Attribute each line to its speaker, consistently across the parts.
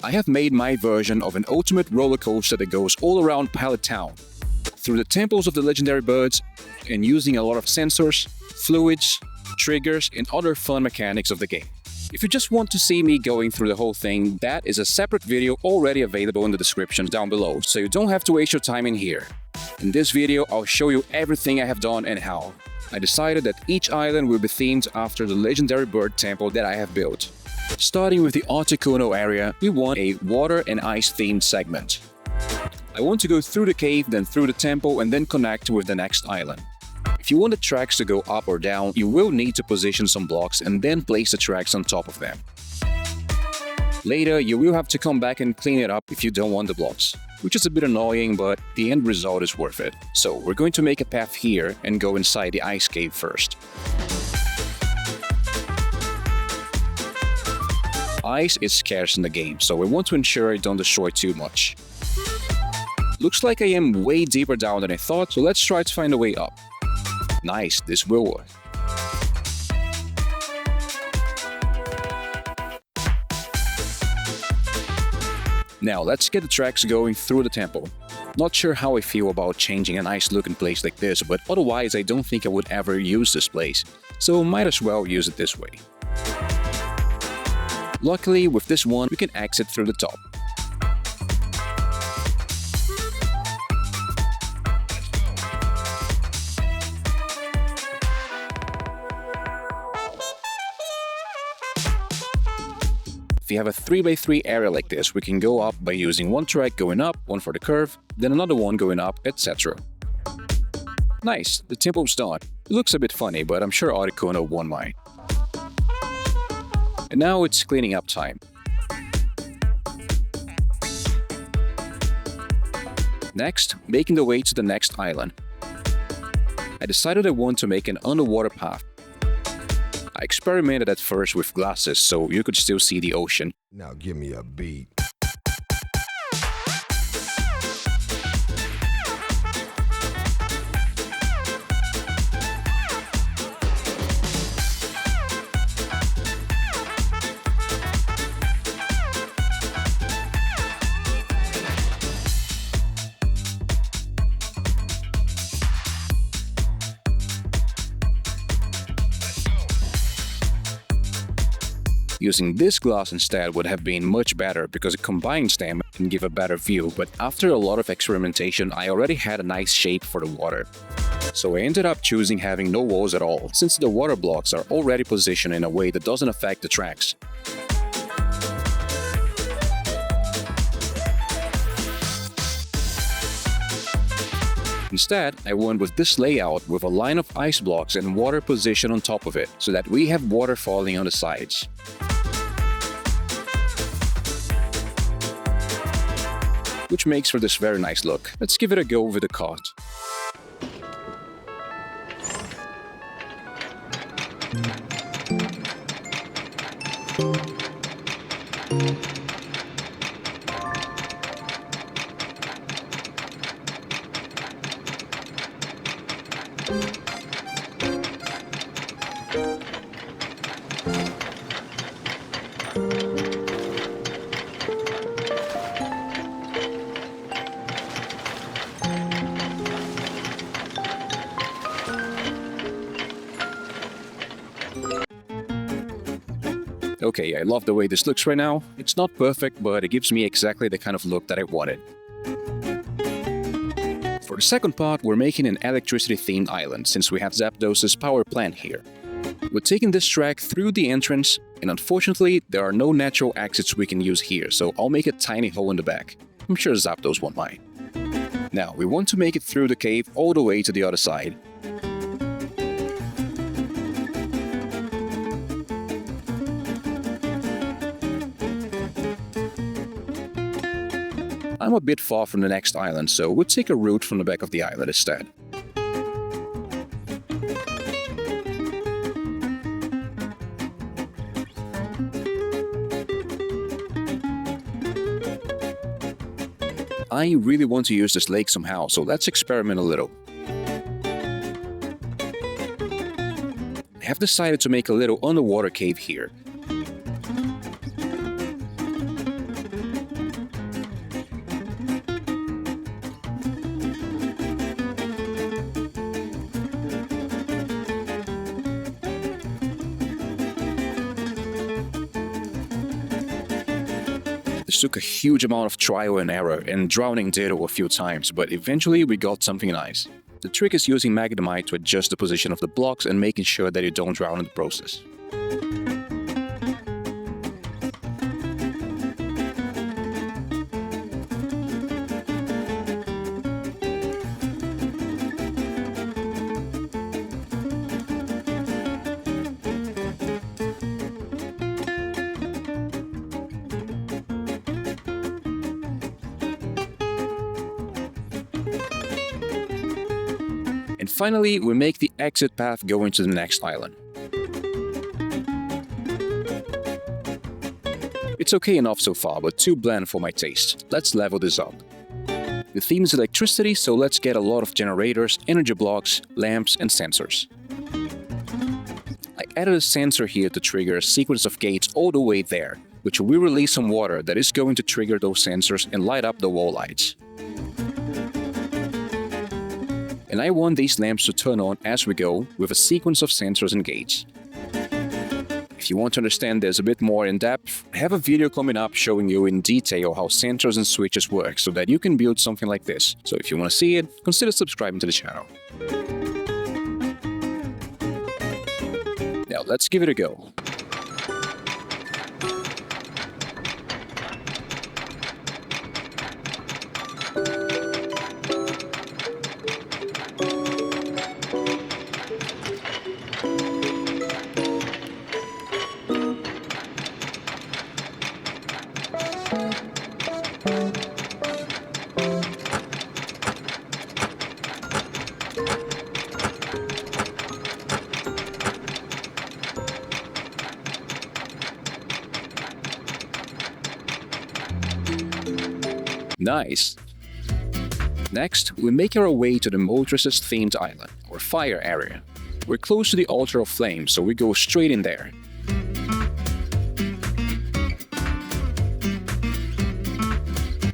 Speaker 1: I have made my version of an ultimate roller coaster that goes all around Pallet Town, through the temples of the legendary birds, and using a lot of sensors, fluids, triggers, and other fun mechanics of the game. If you just want to see me going through the whole thing, that is a separate video already available in the description down below, so you don't have to waste your time in here. In this video, I'll show you everything I have done and how. I decided that each island will be themed after the legendary bird temple that I have built. Starting with the Articuno area, we want a water and ice themed segment. I want to go through the cave, then through the temple, and then connect with the next island. If you want the tracks to go up or down, you will need to position some blocks and then place the tracks on top of them. Later, you will have to come back and clean it up if you don't want the blocks, which is a bit annoying, but the end result is worth it. So we're going to make a path here and go inside the ice cave first. Ice is scarce in the game, so we want to ensure I don't destroy too much. Looks like I am way deeper down than I thought, so let's try to find a way up. Nice, this will work. Now let's get the tracks going through the temple. Not sure how I feel about changing a nice looking place like this, but otherwise I don't think I would ever use this place, so might as well use it this way. Luckily, with this one, we can exit through the top. If you have a 3x3 area like this, we can go up by using one track going up, one for the curve, then another one going up, etc. Nice, the temple's done. It looks a bit funny, but I'm sure Articuno won't mind. And now it's cleaning up time. Next, making the way to the next island. I decided I want to make an underwater path. I experimented at first with glasses so you could still see the ocean.
Speaker 2: Now give me a beat.
Speaker 1: Using this glass instead would have been much better because a combined stem can give a better view, but after a lot of experimentation I already had a nice shape for the water. So I ended up choosing having no walls at all, since the water blocks are already positioned in a way that doesn't affect the tracks. Instead, I went with this layout with a line of ice blocks and water positioned on top of it, so that we have water falling on the sides. Which makes for this very nice look. Let's give it a go with the cart. Okay, I love the way this looks right now. It's not perfect, but it gives me exactly the kind of look that I wanted. For the second part, we're making an electricity-themed island, since we have Zapdos's power plant here. We're taking this track through the entrance, and unfortunately, there are no natural exits we can use here, so I'll make a tiny hole in the back. I'm sure Zapdos won't mind. Now, we want to make it through the cave all the way to the other side. I'm a bit far from the next island, so we'll take a route from the back of the island instead. I really want to use this lake somehow, so let's experiment a little. I have decided to make a little underwater cave here. This took a huge amount of trial and error and drowning Ditto a few times, but eventually we got something nice. The trick is using Magnemite to adjust the position of the blocks and making sure that you don't drown in the process. And finally, we make the exit path going to the next island. It's okay enough so far, but too bland for my taste. Let's level this up. The theme is electricity, so let's get a lot of generators, energy blocks, lamps, and sensors. I added a sensor here to trigger a sequence of gates all the way there, which will release some water that is going to trigger those sensors and light up the wall lights. And I want these lamps to turn on as we go with a sequence of sensors and gates. If you want to understand this a bit more in depth, I have a video coming up showing you in detail how sensors and switches work so that you can build something like this. So if you want to see it, consider subscribing to the channel. Now let's give it a go. Nice! Next, we make our way to the Moltres' themed island, or fire area. We're close to the altar of flame, so we go straight in there.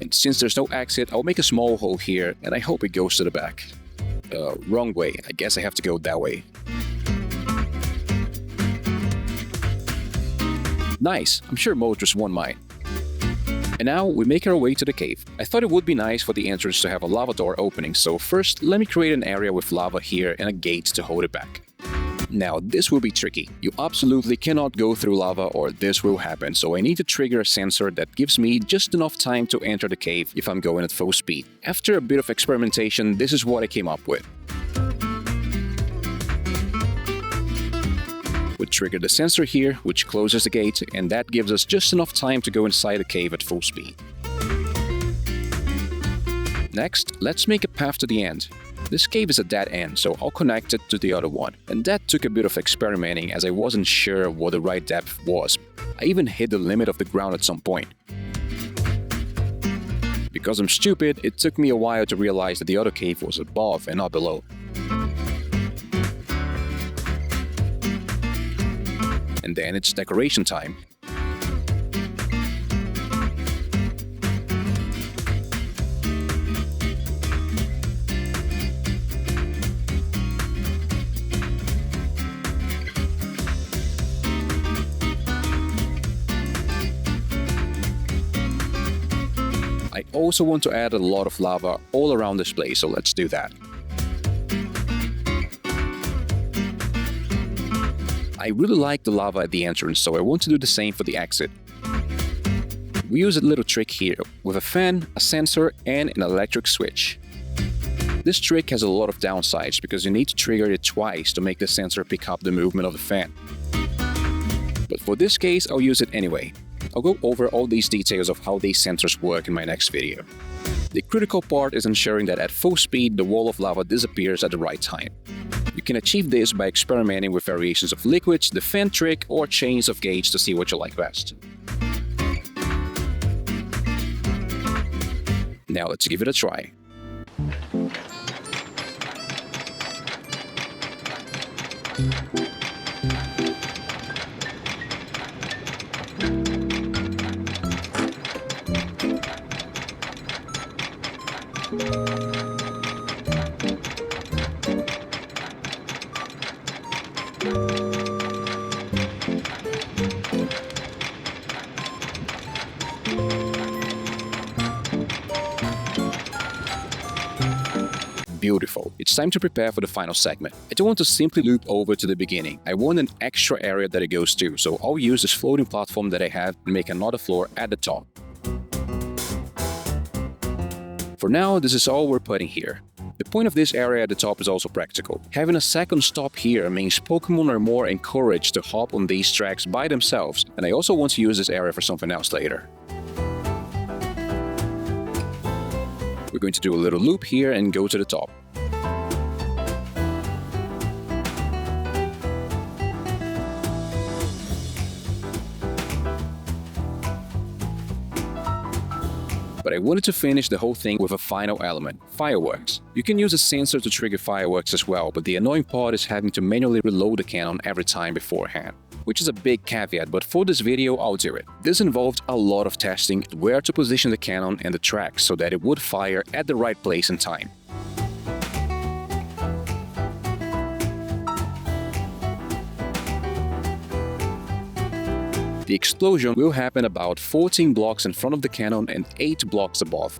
Speaker 1: And since there's no exit, I'll make a small hole here, and I hope it goes to the back. Wrong way. I guess I have to go that way. Nice! I'm sure Moltres won't mind. And now we make our way to the cave. I thought it would be nice for the entrance to have a lava door opening, so first let me create an area with lava here and a gate to hold it back. Now this will be tricky. You absolutely cannot go through lava or this will happen, so I need to trigger a sensor that gives me just enough time to enter the cave if I'm going at full speed. After a bit of experimentation, this is what I came up with. We trigger the sensor here, which closes the gate, and that gives us just enough time to go inside the cave at full speed. Next, let's make a path to the end. This cave is a dead end, so I'll connect it to the other one. And that took a bit of experimenting as I wasn't sure what the right depth was. I even hit the limit of the ground at some point. Because I'm stupid, it took me a while to realize that the other cave was above and not below. And then it's decoration time. I also want to add a lot of lava all around this place, so let's do that. I really like the lava at the entrance, so I want to do the same for the exit. We use a little trick here, with a fan, a sensor, and an electric switch. This trick has a lot of downsides, because you need to trigger it twice to make the sensor pick up the movement of the fan. But for this case, I'll use it anyway. I'll go over all these details of how these sensors work in my next video. The critical part is ensuring that at full speed, the wall of lava disappears at the right time. You can achieve this by experimenting with variations of liquids, the fan trick, or chains of gates to see what you like best. Now let's give it a try. beautiful. It's time to prepare for the final segment. I don't want to simply loop over to the beginning. I want an extra area that it goes to, so I'll use this floating platform that I have and make another floor at the top. For now, this is all we're putting here. The point of this area at the top is also practical. Having a second stop here means Pokémon are more encouraged to hop on these tracks by themselves, and I also want to use this area for something else later. We're going to do a little loop here and go to the top. But I wanted to finish the whole thing with a final element, fireworks. You can use a sensor to trigger fireworks as well, but the annoying part is having to manually reload the cannon every time beforehand, which is a big caveat, but for this video I'll do it. This involved a lot of testing where to position the cannon and the track so that it would fire at the right place and time. The explosion will happen about 14 blocks in front of the cannon and 8 blocks above.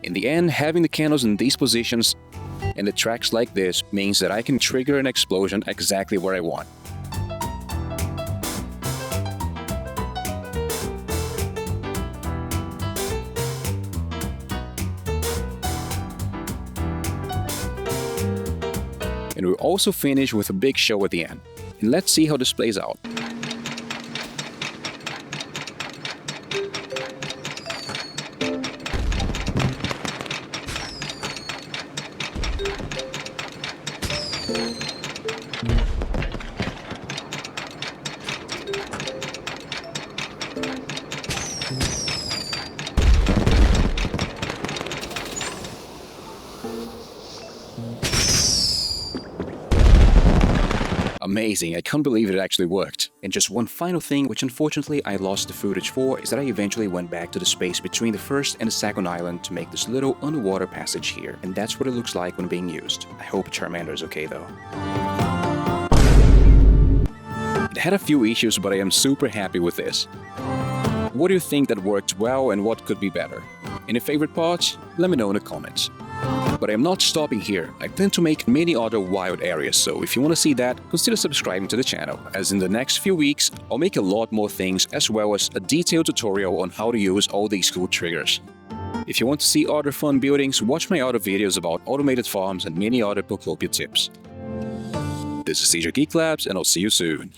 Speaker 1: In the end, having the cannons in these positions and the tracks like this means that I can trigger an explosion exactly where I want. And we'll also finish with a big show at the end. And let's see how this plays out. Amazing, I can't believe it actually worked. And just one final thing, which unfortunately I lost the footage for, is that I eventually went back to the space between the first and the second island to make this little underwater passage here. And that's what it looks like when being used. I hope Charmander is okay though. It had a few issues, but I am super happy with this. What do you think that worked well and what could be better? Any favorite parts? Let me know in the comments. But I am not stopping here. I plan to make many other wild areas, so if you want to see that, consider subscribing to the channel, as in the next few weeks I'll make a lot more things as well as a detailed tutorial on how to use all these cool triggers. If you want to see other fun buildings, watch my other videos about automated farms and many other Pokopia tips. This is CJ Geek Labs, and I'll see you soon.